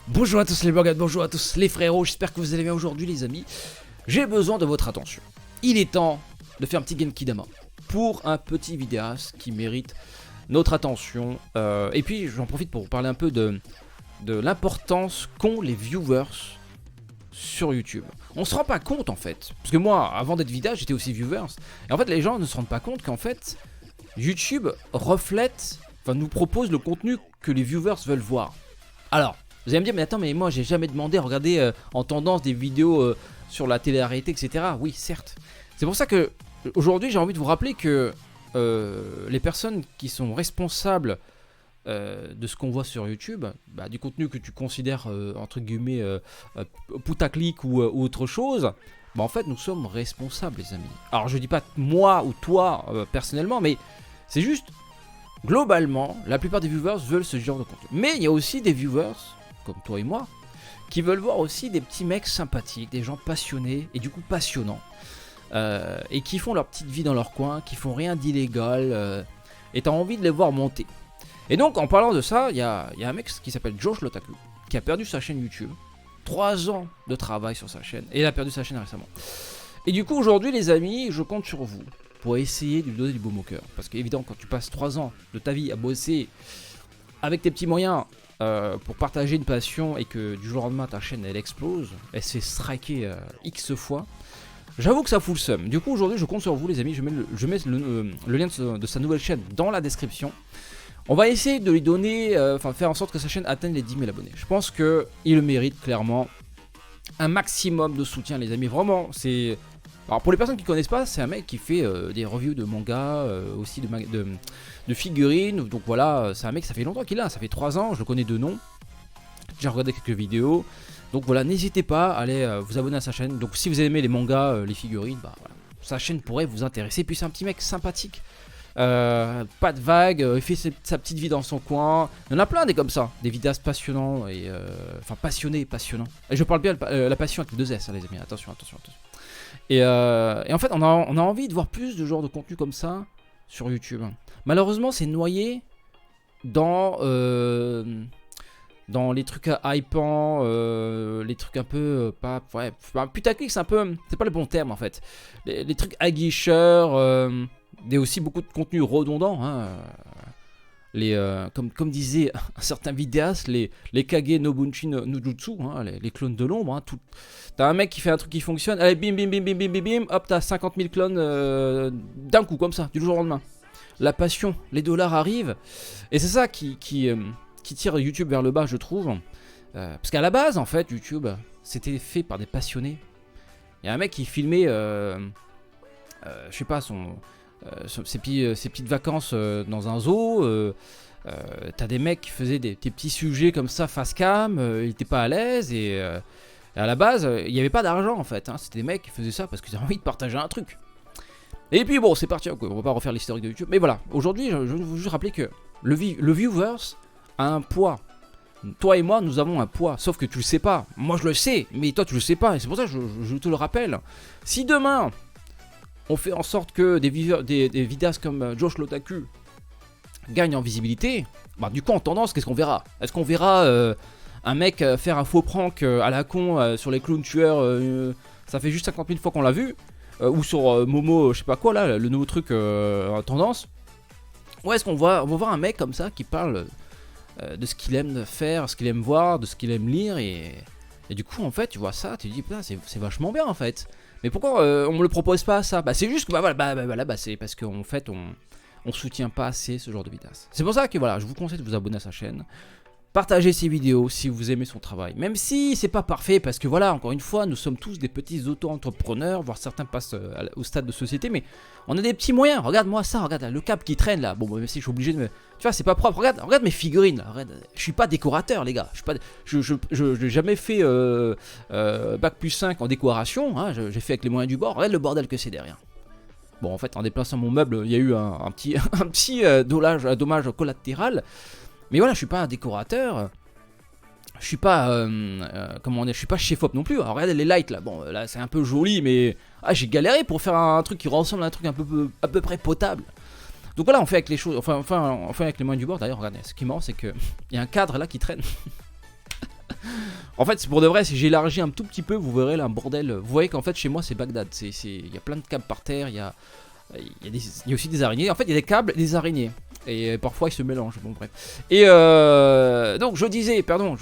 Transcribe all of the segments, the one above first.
Bonjour à tous les blogueurs, bonjour à tous les frérots, j'espère que vous allez bien aujourd'hui les amis. J'ai besoin de votre attention. Il est temps de faire un petit Genki Dama pour un petit vidéaste qui mérite notre attention. Et puis j'en profite pour vous parler un peu de l'importance qu'ont les viewers sur YouTube. On se rend pas compte en fait, parce que moi avant d'être vidéaste j'étais aussi viewers. Et en fait les gens ne se rendent pas compte qu'en fait YouTube reflète, nous propose le contenu que les viewers veulent voir. Alors, vous allez me dire, mais attends, mais moi j'ai jamais demandé à regarder en tendance des vidéos sur la télé-réalité, etc. Oui, certes. C'est pour ça que aujourd'hui j'ai envie de vous rappeler que les personnes qui sont responsables de ce qu'on voit sur YouTube, du contenu que tu considères entre guillemets putaclic ou autre chose, en fait nous sommes responsables les amis. Alors je dis pas moi ou toi personnellement, mais c'est juste globalement la plupart des viewers veulent ce genre de contenu. Mais il y a aussi des viewers comme toi et moi, qui veulent voir aussi des petits mecs sympathiques, des gens passionnés et du coup passionnants, et qui font leur petite vie dans leur coin, qui font rien d'illégal, et t'as envie de les voir monter. Et donc en parlant de ça, il y a un mec qui s'appelle Josh Lotaku, qui a perdu sa chaîne YouTube, 3 ans de travail sur sa chaîne, et il a perdu sa chaîne récemment. Et du coup aujourd'hui les amis, je compte sur vous pour essayer de lui donner du baume au cœur, parce qu'évidemment quand tu passes 3 ans de ta vie à bosser avec tes petits moyens, pour partager une passion et que du jour au lendemain ta chaîne elle explose, elle s'est strikée X fois, j'avoue que ça fout le seum. Du coup aujourd'hui je compte sur vous les amis, je mets le lien de sa nouvelle chaîne dans la description. On va essayer de lui donner, faire en sorte que sa chaîne atteigne les 10 000 abonnés. Je pense qu'il le mérite clairement. Un maximum de soutien les amis, vraiment c'est... Alors pour les personnes qui ne connaissent pas, c'est un mec qui fait des reviews de manga, aussi de figurines. Donc voilà, c'est un mec, ça fait longtemps qu'il a, ça fait 3 ans, je le connais de nom. J'ai déjà regardé quelques vidéos. Donc voilà, n'hésitez pas à aller vous abonner à sa chaîne. Donc si vous aimez les mangas, les figurines, voilà, sa chaîne pourrait vous intéresser. Puis c'est un petit mec sympathique. Pas de vagues, il fait sa petite vie dans son coin. Il y en a plein des comme ça, des vidéastes passionnants et passionnés et passionnants. Et je parle bien la passion avec 2 S, hein, les amis. Attention. Et en fait, on a envie de voir plus de genre de contenu comme ça sur YouTube. Malheureusement, c'est noyé dans les trucs hypants, les trucs un peu putaclic, c'est pas le bon terme en fait. Les trucs aguicheurs, il y a aussi beaucoup de contenu redondant. Hein. Comme disait un certain vidéaste, les Kage no Bunchi no Jutsu, hein, les clones de l'ombre. Hein, t'as un mec qui fait un truc qui fonctionne, allez bim bim bim bim bim bim bim, hop t'as 50 000 clones d'un coup comme ça, du jour au lendemain. La passion, les dollars arrivent, et c'est ça qui tire YouTube vers le bas je trouve. Parce qu'à la base en fait YouTube c'était fait par des passionnés. Il y a un mec qui filmait, je sais pas ses petites vacances dans un zoo. T'as des mecs qui faisaient des petits sujets comme ça face cam, ils étaient pas à l'aise et à la base il n'y avait pas d'argent en fait, hein. C'était des mecs qui faisaient ça parce qu'ils avaient envie de partager un truc. Et puis bon c'est parti, on va pas refaire l'historique de YouTube, mais voilà, aujourd'hui je veux vous juste rappeler que le viewers a un poids. Toi et moi nous avons un poids, sauf que tu le sais pas, moi je le sais, mais toi tu le sais pas, et c'est pour ça que je te le rappelle. Si demain on fait en sorte que des vidéastes comme Josh Lotaku gagnent en visibilité, du coup en tendance qu'est-ce qu'on verra? Est-ce qu'on verra un mec faire un faux prank à la con sur les clowns tueurs, ça fait juste 50 000 fois qu'on l'a vu, ou sur Momo je sais pas quoi là, le nouveau truc en tendance? Ou est-ce qu'on va voir un mec comme ça qui parle de ce qu'il aime faire, ce qu'il aime voir, de ce qu'il aime lire, et du coup en fait tu vois ça, tu te dis putain c'est vachement bien en fait. Mais pourquoi on me le propose pas ça? C'est juste que c'est parce qu'en fait on soutient pas assez ce genre de vidéos. C'est pour ça que voilà, je vous conseille de vous abonner à sa chaîne. Partagez ses vidéos si vous aimez son travail. Même si c'est pas parfait, parce que voilà, encore une fois, nous sommes tous des petits auto-entrepreneurs, voire certains passent au stade de société, mais on a des petits moyens. Regarde-moi ça, regarde le câble qui traîne là. Bon, même si je suis obligé de me... Tu vois, c'est pas propre. Regarde mes figurines là. Regarde, je suis pas décorateur, les gars. Je n'ai jamais fait bac plus 5 en décoration. Hein. J'ai fait avec les moyens du bord. Regarde le bordel que c'est derrière. Bon, en fait, en déplaçant mon meuble, il y a eu un petit dommage collatéral. Mais voilà, je suis pas un décorateur, je suis pas, je suis pas chef-op non plus. Alors regardez les lights là, bon là c'est un peu joli, mais j'ai galéré pour faire un truc qui ressemble à un truc à peu près potable. Donc voilà, on fait avec les choses, on fait avec les moyens du bord. D'ailleurs, regardez, ce qui est marrant, c'est que il y a un cadre là qui traîne. En fait, c'est pour de vrai, si j'élargis un tout petit peu, vous verrez là un bordel. Vous voyez qu'en fait, chez moi, c'est Bagdad. Il y a plein de câbles par terre, il y a aussi des araignées. En fait, il y a des câbles et des araignées. Et parfois, ils se mélangent. Bon, bref. Et donc, je disais, pardon,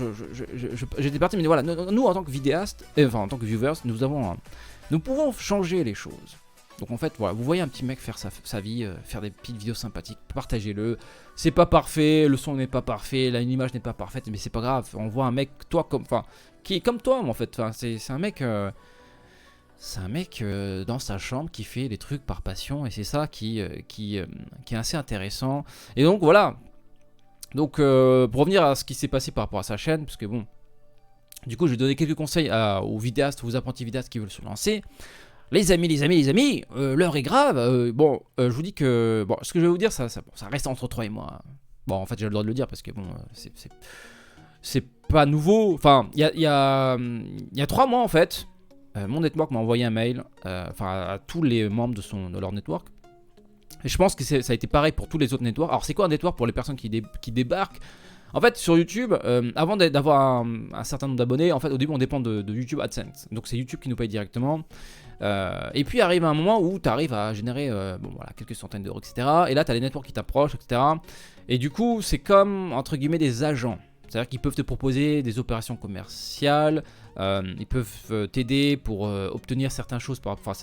j'étais parti, mais voilà, nous, en tant que vidéastes, enfin, en tant que viewers, nous pouvons changer les choses. Donc en fait, voilà, vous voyez un petit mec faire sa vie, faire des petites vidéos sympathiques, partagez-le. C'est pas parfait, le son n'est pas parfait, l'image n'est pas parfaite, mais c'est pas grave. On voit un mec, qui est comme toi, en fait. Enfin, c'est un mec, dans sa chambre qui fait des trucs par passion, et c'est ça qui est assez intéressant. Et donc voilà. Donc pour revenir à ce qui s'est passé par rapport à sa chaîne, parce que bon, du coup, je vais donner quelques conseils aux vidéastes, aux apprentis vidéastes qui veulent se lancer. Les amis, l'heure est grave. Je vous dis que ce que je vais vous dire, ça reste entre toi et moi. Bon, en fait, j'ai le droit de le dire parce que bon, c'est pas nouveau. Enfin, il y a 3 mois en fait, mon network m'a envoyé un mail, à tous les membres de leur network. Et je pense que ça a été pareil pour tous les autres networks. Alors, c'est quoi un network pour les personnes qui débarquent? En fait, sur YouTube, avant d'avoir un certain nombre d'abonnés, en fait, au début, on dépend de YouTube AdSense. Donc, c'est YouTube qui nous paye directement. Et puis, arrive un moment où tu arrives à générer quelques centaines d'euros, etc. Et là, tu as les networks qui t'approchent, etc. Et du coup, c'est comme, entre guillemets, des agents. C'est-à-dire qu'ils peuvent te proposer des opérations commerciales, ils peuvent t'aider pour obtenir certaines choses par rapport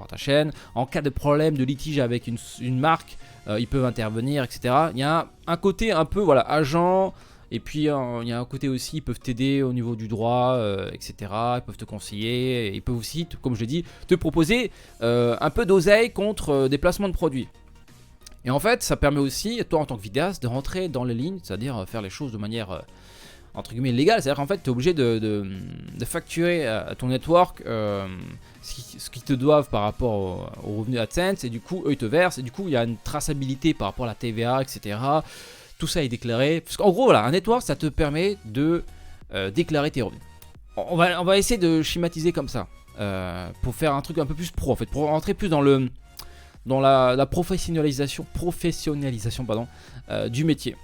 à ta chaîne. En cas de problème, de litige avec une marque, ils peuvent intervenir, etc. Il y a un côté un peu agent, et puis il y a un côté aussi, ils peuvent t'aider au niveau du droit, etc. Ils peuvent te conseiller, et ils peuvent aussi, comme je l'ai dit, te proposer un peu d'oseille contre des placements de produits. Et en fait, ça permet aussi, toi en tant que vidéaste, de rentrer dans les lignes, c'est-à-dire faire les choses de manière entre guillemets légale. C'est-à-dire qu'en fait, tu es obligé de facturer à ton network ce qu'ils te doivent par rapport au revenu AdSense, et du coup, eux ils te versent, et du coup, il y a une traçabilité par rapport à la TVA, etc. Tout ça est déclaré. Parce qu'en gros, un network, ça te permet de déclarer tes revenus. On va essayer de schématiser comme ça, pour faire un truc un peu plus pro, en fait, pour rentrer plus dans la professionnalisation du métier.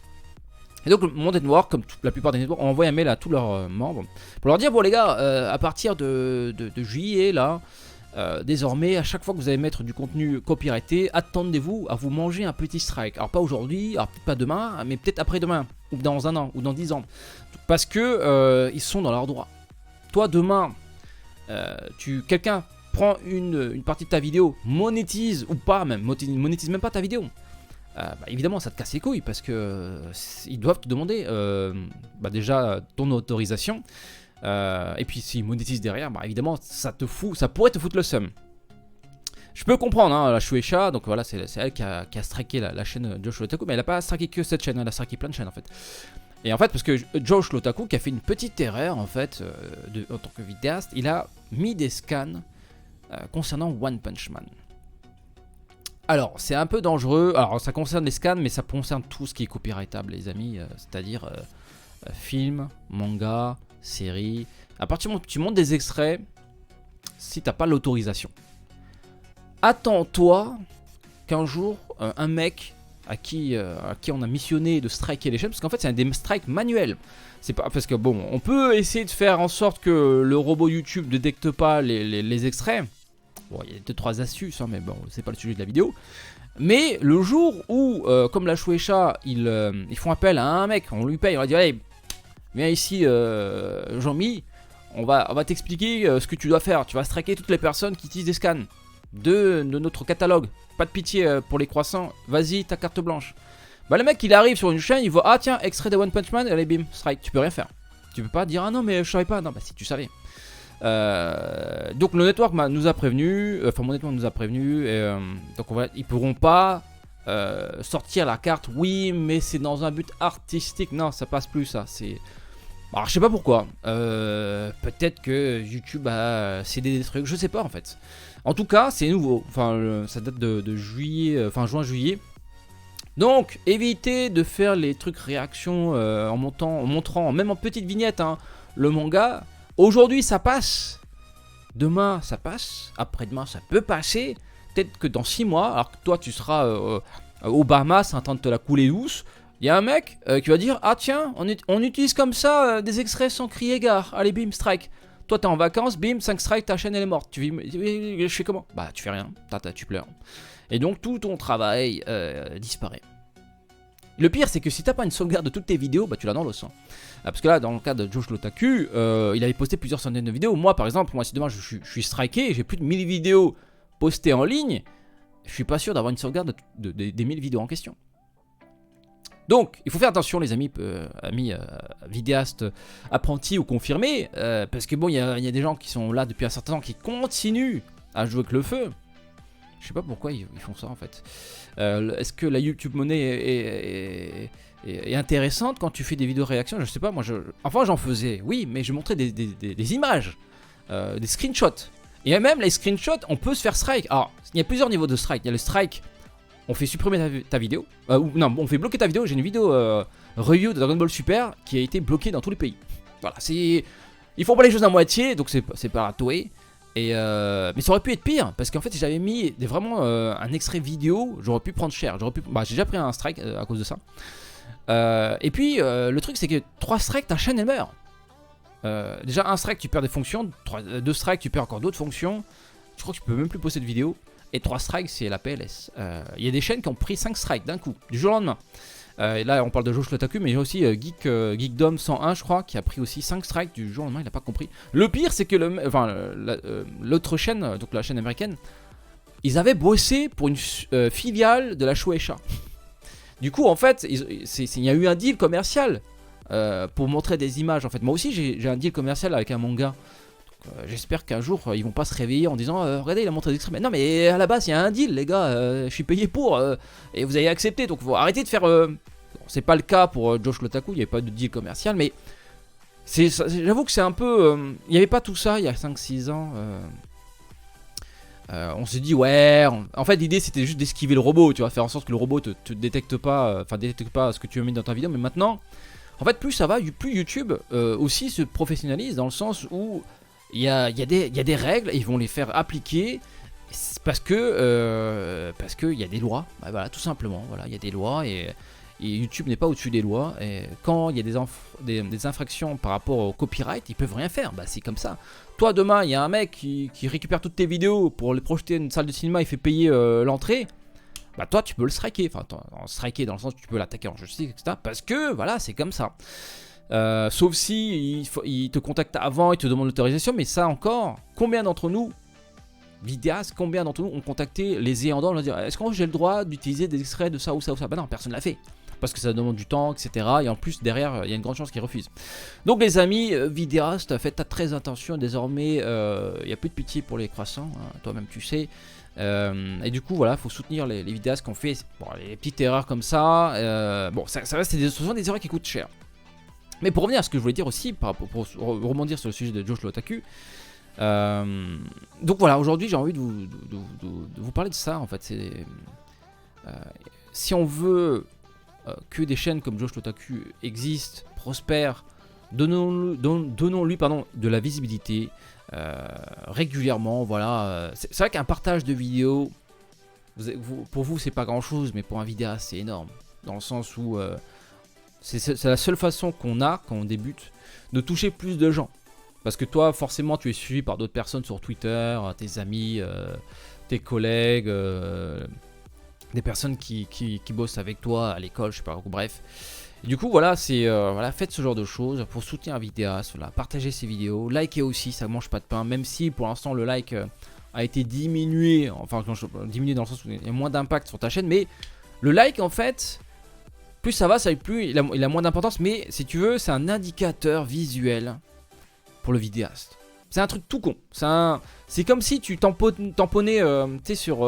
Et donc mon network, comme la plupart des networks, ont envoyé un mail à tous leurs membres pour leur dire, bon les gars, à partir de juillet là, désormais à chaque fois que vous allez mettre du contenu copyrighté, attendez-vous à vous manger un petit strike. Alors pas aujourd'hui, alors peut-être pas demain, mais peut-être après-demain, ou dans 1 an, ou dans 10 ans. Parce que ils sont dans leurs droits. Toi demain, quelqu'un prend une partie de ta vidéo, monétise ou pas même, monétise même pas ta vidéo. Évidemment ça te casse les couilles parce que ils doivent te demander déjà ton autorisation, et puis s'ils monétisent derrière, évidemment ça pourrait te foutre le seum. Je peux comprendre, la Shueisha, donc voilà, c'est elle qui a striké la chaîne Josh Lotaku, mais elle a pas striké que cette chaîne, elle a striké plein de chaînes en fait. Et en fait, parce que Josh Lotaku qui a fait une petite erreur en fait, en tant que vidéaste, il a mis des scans concernant One Punch Man. Alors, c'est un peu dangereux. Alors, ça concerne les scans, mais ça concerne tout ce qui est copyrightable, les amis. C'est-à-dire films, mangas, séries. À partir du moment où tu montes des extraits, si t'as pas l'autorisation, attends-toi qu'un jour, un mec à qui on a missionné de striker les chaînes, parce qu'en fait, c'est des strikes manuels. C'est pas parce que bon, on peut essayer de faire en sorte que le robot YouTube ne détecte pas les extraits. Bon, il y a 2-3 astuces, mais bon, c'est pas le sujet de la vidéo. Mais le jour où, comme la Shueisha, ils font appel à un mec, on lui paye, on va dire, allez, viens ici, Jean-Mi, on va t'expliquer ce que tu dois faire. Tu vas striker toutes les personnes qui utilisent des scans de notre catalogue. Pas de pitié pour les croissants, vas-y, ta carte blanche. Le mec, il arrive sur une chaîne, il voit, ah tiens, extrait de One Punch Man, allez, bim, strike, tu peux rien faire. Tu peux pas dire, ah non, mais je savais pas. Non, si tu savais. Donc le network nous a prévenu, mon network nous a prévenu, donc ils pourront pas sortir la carte, oui mais c'est dans un but artistique, non ça passe plus ça, c'est... Alors je sais pas pourquoi, peut-être que YouTube a cédé des trucs, je sais pas en fait. En tout cas c'est nouveau, ça date de juillet, juin-juillet. Donc évitez de faire les trucs réactions en montrant, même en petite vignette, le manga. Aujourd'hui ça passe, demain ça passe, après-demain ça peut passer, peut-être que dans 6 mois, alors que toi tu seras aux Bahamas en train de te la couler douce, Il y a un mec qui va dire, ah tiens, on utilise comme ça des extraits sans crier gare. Allez, bim, strike. Toi, t'es en vacances, bim, 5 strikes, ta chaîne elle est morte. Tu vis, je fais comment? Bah, tu fais rien, tu pleures. Et donc, tout ton travail disparaît. Le pire, c'est que si t'as pas une sauvegarde de toutes tes vidéos, bah tu l'as dans l'os. Hein. Parce que là, dans le cas de Josh Lotaku, il avait posté plusieurs centaines de vidéos. Moi, par exemple, si demain je suis striké, j'ai plus de 1000 vidéos postées en ligne, je suis pas sûr d'avoir une sauvegarde des 1000 vidéos en question. Donc, il faut faire attention, les amis, vidéastes apprentis ou confirmés, parce que bon, il y a des gens qui sont là depuis un certain temps qui continuent à jouer avec le feu. Je sais pas pourquoi ils font ça en fait. Est-ce que la YouTube monnaie est intéressante quand tu fais des vidéos réactions? Je sais pas, moi enfin j'en faisais, oui, mais je montrais des images, des screenshots. Et même les screenshots, on peut se faire strike. Alors, il y a plusieurs niveaux de strike. Il y a le strike, on fait supprimer ta vidéo. Non, on fait bloquer ta vidéo. J'ai une vidéo review de Dragon Ball Super qui a été bloquée dans tous les pays. Voilà, ils font pas les choses à moitié, donc c'est pas à Toei. Mais ça aurait pu être pire, parce qu'en fait si j'avais mis vraiment un extrait vidéo, j'aurais pu prendre cher. J'ai déjà pris un strike à cause de ça. Et puis le truc c'est que 3 strikes, ta chaîne elle meurt. Déjà un strike tu perds des fonctions, 2 strikes tu perds encore d'autres fonctions. Je crois que tu peux même plus poster de vidéo. Et 3 strikes c'est la PLS. Il y a des chaînes qui ont pris 5 strikes d'un coup, du jour au lendemain. Et là on parle de Josh Lotaku, mais il y a aussi Geekdom 101 je crois qui a pris aussi 5 strikes du jour au lendemain, il n'a pas compris. Le pire c'est que l'autre chaîne, donc la chaîne américaine, ils avaient bossé pour une filiale de la Shueisha. Du coup en fait il y a eu un deal commercial pour montrer des images en fait. Moi aussi j'ai un deal commercial avec un manga. J'espère qu'un jour ils vont pas se réveiller en disant regardez il a montré des extraits. Mais non mais à la base il y a un deal les gars, je suis payé pour et vous avez accepté, donc faut arrêter de faire c'est pas le cas pour Josh Lotaku, il n'y avait pas de deal commercial, mais j'avoue que c'est un peu il n'y avait pas tout ça il y a 5-6 ans. On s'est dit ouais, en fait l'idée c'était juste d'esquiver le robot, tu vois, faire en sorte que le robot te détecte pas, détecte pas ce que tu as mis dans ta vidéo. Mais maintenant en fait plus ça va, plus YouTube aussi se professionnalise, dans le sens où il y a des règles et ils vont les faire appliquer parce que il y a des lois. Bah, voilà, tout simplement. Voilà, il y a des lois et YouTube n'est pas au-dessus des lois. Et quand il y a des infractions par rapport au copyright, ils peuvent rien faire. Bah, c'est comme ça. Toi, demain, il y a un mec qui récupère toutes tes vidéos pour les projeter dans une salle de cinéma, il fait payer l'entrée. Bah, toi, tu peux le striker. Enfin, striker dans le sens où tu peux l'attaquer en justice, etc. Parce que voilà, c'est comme ça. Sauf si il te contacte avant, il te demande l'autorisation, mais ça encore, combien d'entre nous, vidéastes, combien d'entre nous ont contacté les ayants droit, on leur dit est-ce que j'ai le droit d'utiliser des extraits de ça ou ça ou ça? Bah non, personne ne l'a fait, parce que ça demande du temps, etc. Et en plus, derrière, il y a une grande chance qu'ils refusent. Donc les amis vidéastes, faites très attention, désormais, il n'y a plus de pitié pour les croissants, hein, toi-même tu sais. Et du coup voilà, faut soutenir les vidéastes qui ont fait les petites erreurs comme ça. Bon, ça reste souvent des erreurs qui coûtent cher. Mais pour revenir à ce que je voulais dire aussi, pour rebondir sur le sujet de Josh Lotaku, donc voilà, aujourd'hui j'ai envie de vous parler de ça en fait. Si on veut que des chaînes comme Josh Lotaku existent, prospèrent, donnons-lui de la visibilité régulièrement. Voilà, c'est vrai qu'un partage de vidéos, pour vous c'est pas grand chose, mais pour un vidéaste c'est énorme, dans le sens où c'est la seule façon qu'on a quand on débute de toucher plus de gens. Parce que toi, forcément, tu es suivi par d'autres personnes sur Twitter, tes amis, tes collègues, des personnes qui bossent avec toi à l'école, je sais pas, bref. Et du coup, voilà, faites ce genre de choses pour soutenir un vidéaste, voilà, partagez ses vidéos, likez aussi, ça mange pas de pain, même si pour l'instant le like a été diminué, enfin diminué dans le sens où il y a moins d'impact sur ta chaîne, mais le like en fait, plus ça va, plus il a moins d'importance, mais si tu veux, c'est un indicateur visuel pour le vidéaste. C'est un truc tout con. C'est comme si tu tamponnais sur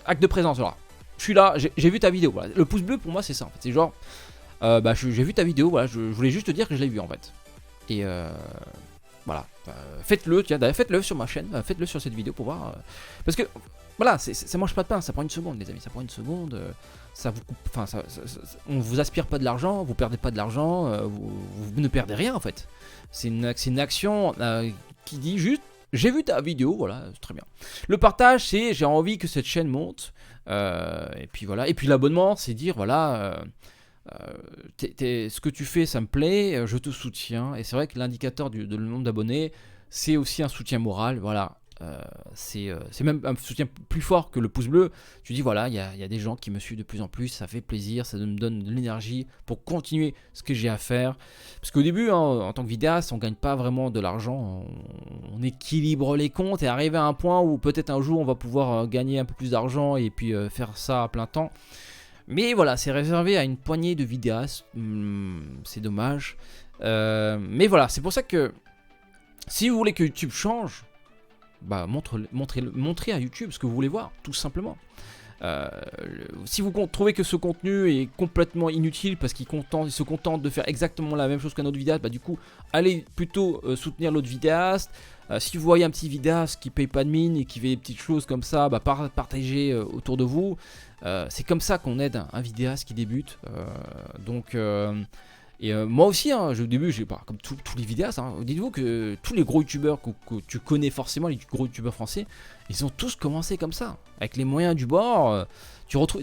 acte de présence. Voilà. Je suis là, j'ai vu ta vidéo. Voilà. Le pouce bleu pour moi c'est ça. En fait. C'est genre, j'ai vu ta vidéo. Voilà, je voulais juste te dire que je l'ai vu en fait. Et voilà, faites-le. Tiens, d'ailleurs, faites-le sur ma chaîne. Faites-le sur cette vidéo pour voir. Parce que voilà, ça mange pas de pain. Ça prend une seconde, les amis. Ça prend une seconde. Ça vous coupe, on vous aspire pas de l'argent, vous perdez pas de l'argent, vous ne perdez rien en fait. C'est une action qui dit juste j'ai vu ta vidéo, voilà, c'est très bien. Le partage, c'est j'ai envie que cette chaîne monte, et puis voilà. Et puis l'abonnement, c'est dire voilà, Ce que tu fais, ça me plaît, je te soutiens. Et c'est vrai que l'indicateur de le nombre d'abonnés, c'est aussi un soutien moral. Voilà. C'est même un soutien plus fort que le pouce bleu. Tu dis voilà, il y a des gens qui me suivent de plus en plus, ça fait plaisir, ça me donne de l'énergie pour continuer ce que j'ai à faire. Parce qu'au début, hein, en tant que vidéaste, on gagne pas vraiment de l'argent, on équilibre les comptes et arriver à un point où peut-être un jour on va pouvoir gagner un peu plus d'argent et puis faire ça à plein temps. Mais voilà, c'est réservé à une poignée de vidéastes, c'est dommage. Mais voilà, c'est pour ça que si vous voulez que YouTube change, bah montrez à YouTube ce que vous voulez voir, tout simplement. Si vous trouvez que ce contenu est complètement inutile parce qu'il se contente de faire exactement la même chose qu'un autre vidéaste, bah du coup, allez plutôt soutenir l'autre vidéaste. Si vous voyez un petit vidéaste qui paye pas de mine et qui fait des petites choses comme ça, bah partagez autour de vous. C'est comme ça qu'on aide un vidéaste qui débute. Moi aussi, hein, au début, j'ai pas comme tous les vidéastes. Hein, dites-vous que tous les gros youtubeurs que tu connais forcément, les gros youtubeurs français, ils ont tous commencé comme ça, avec les moyens du bord.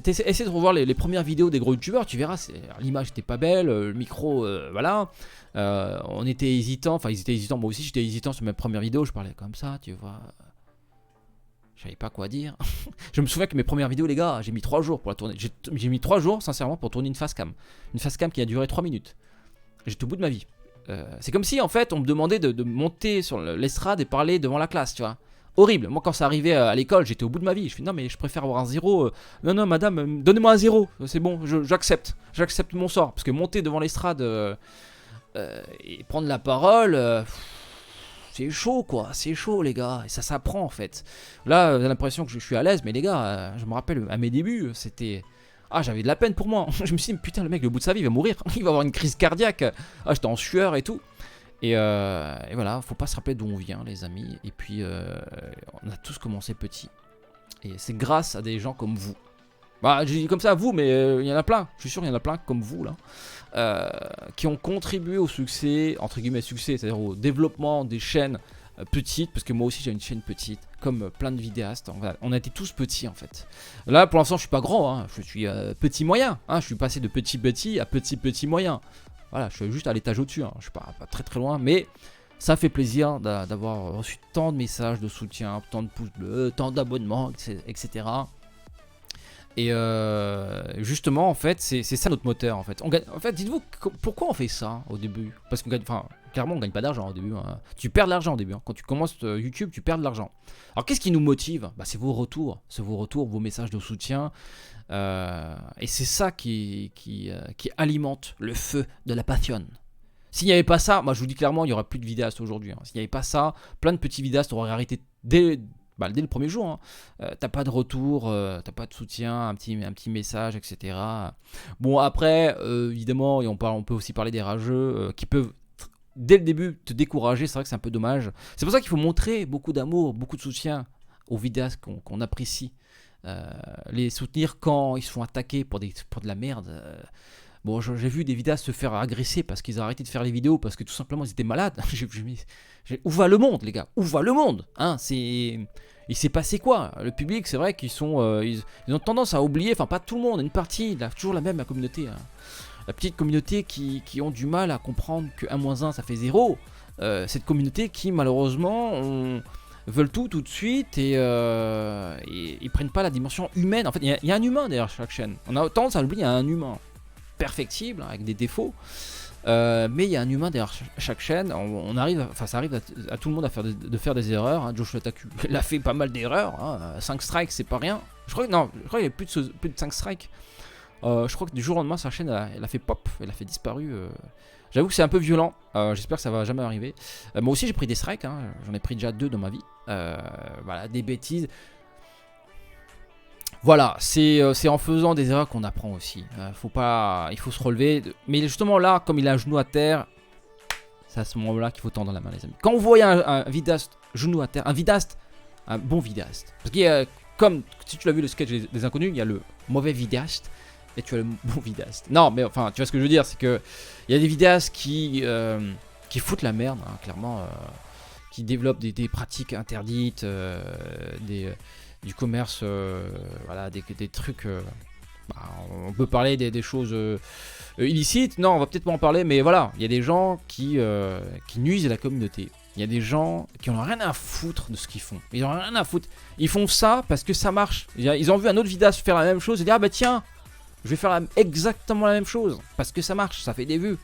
Essaie de revoir les premières vidéos des gros youtubeurs, tu verras, l'image était pas belle, le micro, voilà. On était hésitant, enfin ils étaient hésitants, moi aussi j'étais hésitant sur mes premières vidéos, je parlais comme ça, tu vois. Je savais pas quoi dire. Je me souviens que mes premières vidéos, les gars, j'ai mis 3 jours pour la tourner. J'ai mis 3 jours, sincèrement, pour tourner une facecam. Une facecam qui a duré 3 minutes. J'étais au bout de ma vie. C'est comme si, en fait, on me demandait de monter sur l'estrade et parler devant la classe, tu vois. Horrible. Moi, quand ça arrivait à l'école, j'étais au bout de ma vie. Je fais non, mais je préfère avoir un 0. Non, madame, donnez-moi un 0. C'est bon, j'accepte. J'accepte mon sort. Parce que monter devant l'estrade et prendre la parole... c'est chaud quoi, c'est chaud les gars, et ça s'apprend en fait. Là, j'ai l'impression que je suis à l'aise, mais les gars, je me rappelle à mes débuts, c'était... Ah, j'avais de la peine pour moi. Je me suis dit, putain, le mec, le bout de sa vie, il va mourir. Il va avoir une crise cardiaque. Ah, j'étais en sueur et tout. Et voilà, faut pas se rappeler d'où on vient, les amis. Et puis, on a tous commencé petit. Et c'est grâce à des gens comme vous. Bah, je dis comme ça à vous, mais il y en a plein. Je suis sûr qu'il y en a plein comme vous, là. Qui ont contribué au succès, entre guillemets succès, c'est-à-dire au développement des chaînes petites, parce que moi aussi j'ai une chaîne petite, comme plein de vidéastes, on a été tous petits en fait. Là pour l'instant je suis pas grand, hein, je suis petit moyen, hein, je suis passé de petit à petit moyen. Voilà, je suis juste à l'étage au-dessus, hein, je suis pas très très loin, mais ça fait plaisir d'avoir reçu tant de messages de soutien, tant de pouces bleus, tant d'abonnements, etc. Et justement, en fait, c'est ça notre moteur. En fait, dites-vous pourquoi on fait ça au début. Parce qu'on gagne, enfin, clairement, on gagne pas d'argent au début. Hein. Tu perds de l'argent au début. Hein. Quand tu commences YouTube, tu perds de l'argent. Alors, qu'est-ce qui nous motive? Bah, c'est vos retours, vos messages de soutien. Et c'est ça qui alimente le feu de la passion. S'il n'y avait pas ça, moi je vous dis clairement, il n'y aurait plus de vidéastes aujourd'hui. Hein. S'il n'y avait pas ça, plein de petits vidéastes auraient arrêté dès le premier jour. Hein. T'as pas de retour, t'as pas de soutien, un petit message, etc. Bon, après, évidemment, on peut aussi parler des rageux qui peuvent, dès le début, te décourager. C'est vrai que c'est un peu dommage. C'est pour ça qu'il faut montrer beaucoup d'amour, beaucoup de soutien aux vidéastes qu'on apprécie. Les soutenir quand ils se font attaquer pour de la merde. Bon, j'ai vu des vidéastes se faire agresser parce qu'ils ont arrêté de faire les vidéos parce que tout simplement ils étaient malades. Où va le monde, les gars? Où va le monde, hein? Il s'est passé quoi? Le public, c'est vrai qu'ils sont, ils ont tendance à oublier, enfin pas tout le monde, une partie, toujours la même, la communauté. Hein. La petite communauté qui ont du mal à comprendre que 1 - 1 ça fait 0. Cette communauté qui malheureusement veulent tout de suite et ils prennent pas la dimension humaine. En fait, il y a un humain derrière chaque chaîne. On a tendance à l'oublier, il y a un humain perfectible avec des défauts, mais il y a un humain derrière chaque chaîne. Ça arrive à tout le monde de faire des erreurs. Hein. Joshua Taku, il a fait pas mal d'erreurs. Hein. 5 strikes, c'est pas rien. Je crois qu'il y a plus de 5 strikes. Je crois que du jour au lendemain, sa chaîne elle a fait pop, elle a fait disparu. J'avoue que c'est un peu violent. J'espère que ça va jamais arriver. Moi aussi, j'ai pris des strikes. Hein. J'en ai pris déjà 2 dans ma vie. Voilà, des bêtises. Voilà, c'est en faisant des erreurs qu'on apprend aussi. Il faut se relever. Mais justement là, comme il a un genou à terre, c'est à ce moment-là qu'il faut tendre la main, les amis. Quand vous voyez un vidéaste genou à terre, un bon vidéaste. Parce qu'il y a, comme si tu l'as vu le sketch des inconnus, il y a le mauvais vidéaste et tu as le bon vidéaste. Non, mais enfin, tu vois ce que je veux dire, c'est que il y a des vidéastes qui foutent la merde, hein, clairement, qui développent des pratiques interdites, du commerce, voilà, des trucs Bah, on peut parler des choses illicites. Non, on va peut-être pas en parler, mais voilà, il y a des gens qui nuisent à la communauté. Il y a des gens qui en ont rien à foutre de ce qu'ils font. Ils en ont rien à foutre. Ils font ça parce que ça marche. Ils ont vu un autre vidéaste faire la même chose et dire ah bah tiens, je vais faire exactement la même chose parce que ça marche, ça fait des vues.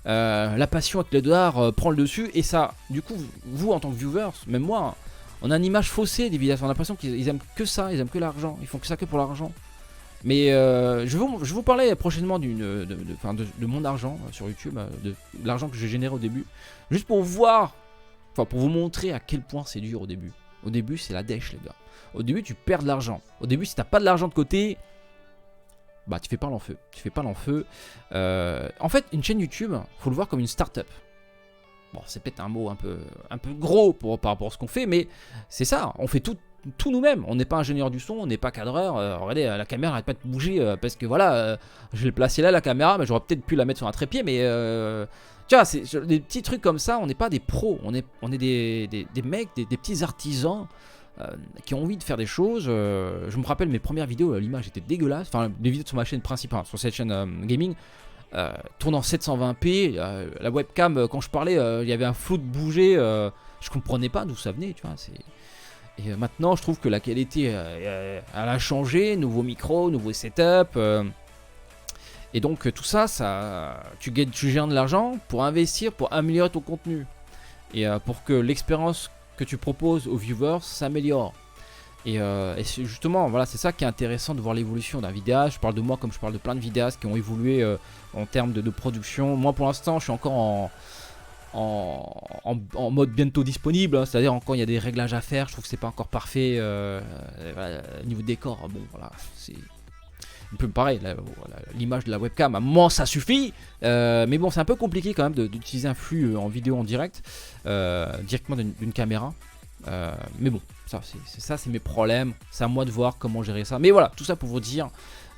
La passion avec le dollar prend le dessus et ça, du coup, vous en tant que viewers, même moi, on a une image faussée des vidéastes. On a l'impression qu'ils aiment que ça, ils aiment que l'argent, ils font que ça que pour l'argent. Mais je vais vous parler prochainement de mon argent sur YouTube, de l'argent que j'ai généré au début, juste pour voir, enfin pour vous montrer à quel point c'est dur au début. Au début, c'est la dèche, les gars. Au début, tu perds de l'argent. Au début, si t'as pas de l'argent de côté, bah tu fais pas l'enfeu. Tu fais pas l'enfeu. En fait, une chaîne YouTube, faut le voir comme une start-up. Bon, c'est peut-être un mot un peu gros par rapport à ce qu'on fait, mais c'est ça. On fait tout nous-mêmes. On n'est pas ingénieur du son, on n'est pas cadreur. Regardez, la caméra n'arrête pas de bouger parce que voilà, je l'ai placée là, la caméra, mais j'aurais peut-être pu la mettre sur un trépied, mais tu vois, c'est des petits trucs comme ça. On n'est pas des pros, on est des mecs, des petits artisans qui ont envie de faire des choses. Je me rappelle mes premières vidéos, l'image était dégueulasse. Enfin, les vidéos sur ma chaîne principale, sur cette chaîne gaming. Tourne en 720p, la webcam quand je parlais il y avait un flou de bouger, je comprenais pas d'où ça venait, tu vois. Et maintenant je trouve que la qualité elle a changé, nouveau micro, nouveau setup, et donc tout ça, tu gagnes de l'argent pour investir, pour améliorer ton contenu et pour que l'expérience que tu proposes aux viewers s'améliore. Et justement, voilà, c'est ça qui est intéressant de voir l'évolution d'un vidéaste. Je parle de moi comme je parle de plein de vidéastes qui ont évolué en termes de production. Moi, pour l'instant, je suis encore en mode bientôt disponible, hein, c'est-à-dire quand il y a des réglages à faire. Je trouve que c'est pas encore parfait. Voilà, niveau décor, bon, voilà, c'est un peu pareil. L'image de la webcam, à un moment, ça suffit. Mais bon, c'est un peu compliqué quand même d'utiliser un flux en vidéo en direct, directement d'une caméra. Mais bon, c'est mes problèmes. C'est à moi de voir comment gérer ça. Mais voilà, tout ça pour vous dire,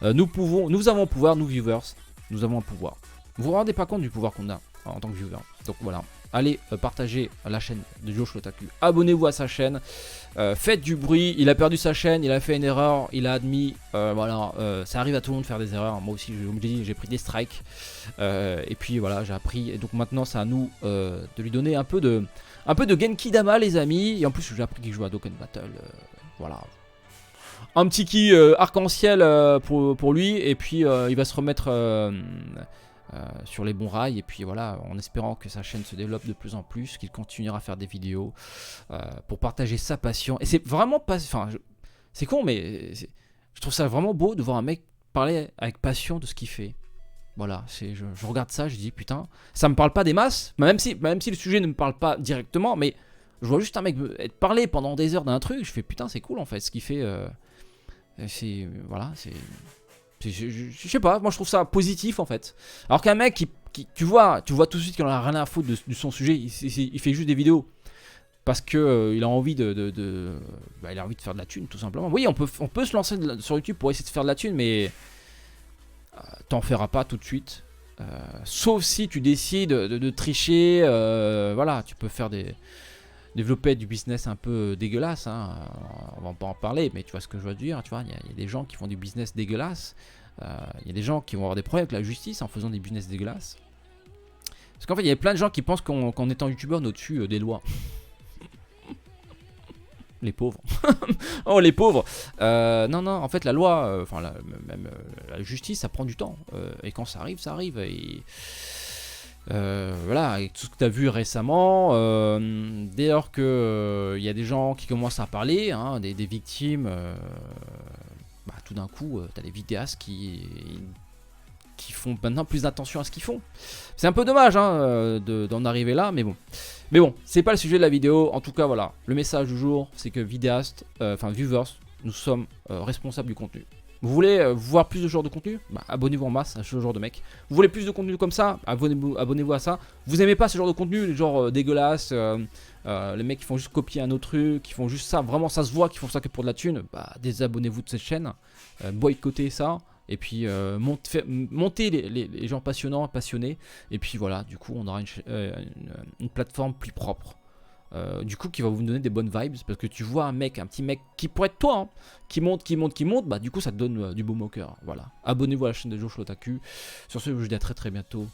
nous avons un pouvoir, nous viewers, nous avons un pouvoir. Vous vous rendez pas compte du pouvoir qu'on a en tant que viewer. Donc voilà, allez partager la chaîne de Josh L'Otaku. Abonnez-vous à sa chaîne. Faites du bruit. Il a perdu sa chaîne, il a fait une erreur, il a admis. Voilà, ça arrive à tout le monde de faire des erreurs. Moi aussi, j'ai pris des strikes. Et puis voilà, j'ai appris. Et donc maintenant, c'est à nous de lui donner un peu de Genki Dama, les amis. Et en plus, j'ai appris qu'il joue à Dokkan Battle. Voilà. Un petit ki arc-en-ciel pour lui. Et puis, il va se remettre sur les bons rails. Et puis voilà, en espérant que sa chaîne se développe de plus en plus, qu'il continuera à faire des vidéos pour partager sa passion. Et c'est vraiment pas... Enfin, c'est con, mais je trouve ça vraiment beau de voir un mec parler avec passion de ce qu'il fait. Voilà, je regarde ça, je dis putain, ça me parle pas des masses, même si le sujet ne me parle pas directement, mais je vois juste un mec parler pendant des heures d'un truc, je fais putain, c'est cool en fait ce qu'il fait. C'est voilà, je sais pas, moi je trouve ça positif en fait. Alors qu'un mec tu vois tout de suite qu'il en a rien à foutre de son sujet, il fait juste des vidéos parce que il a envie il a envie de faire de la thune tout simplement. Oui, on peut se lancer sur YouTube pour essayer de faire de la thune, mais t'en feras pas tout de suite, sauf si tu décides de tricher. Voilà, tu peux faire développer du business un peu dégueulasse, hein. On va pas en parler, mais tu vois ce que je veux dire. Tu vois, il y a des gens qui font du business dégueulasse. Il y a des gens qui vont avoir des problèmes avec la justice en faisant des business dégueulasses. Parce qu'en fait, il y a plein de gens qui pensent qu'en étant youtubeur, on est au-dessus des lois. Les pauvres. Oh, les pauvres. Non, en fait, la loi, même la justice, ça prend du temps. Et quand ça arrive, ça arrive. Et voilà, avec tout ce que tu as vu récemment, dès lors que il y a des gens qui commencent à parler, hein, des victimes, tout d'un coup, tu as des vidéastes qui font maintenant plus attention à ce qu'ils font. C'est un peu dommage hein, d'en arriver là, mais bon. Mais bon, c'est pas le sujet de la vidéo. En tout cas, voilà, le message du jour, c'est que vidéastes, viewers, nous sommes responsables du contenu. Vous voulez voir plus de ce genre de contenu, abonnez-vous en masse à ce genre de mec. Vous voulez plus de contenu comme ça, abonnez-vous à ça. Vous aimez pas ce genre de contenu, les genres dégueulasses, les mecs qui font juste copier un autre truc, qui font juste ça, vraiment ça se voit, qui font ça que pour de la thune, désabonnez-vous de cette chaîne, boycottez ça. Et puis montez les gens passionnés. Et puis voilà, du coup on aura une plateforme plus propre. du coup qui va vous donner des bonnes vibes, parce que tu vois un petit mec qui pourrait être toi, hein, qui monte, bah du coup ça te donne du baume au cœur. Voilà. Abonnez-vous à la chaîne de Josh l'Otaku. Sur ce, je vous dis à très bientôt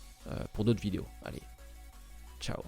pour d'autres vidéos. Allez, ciao.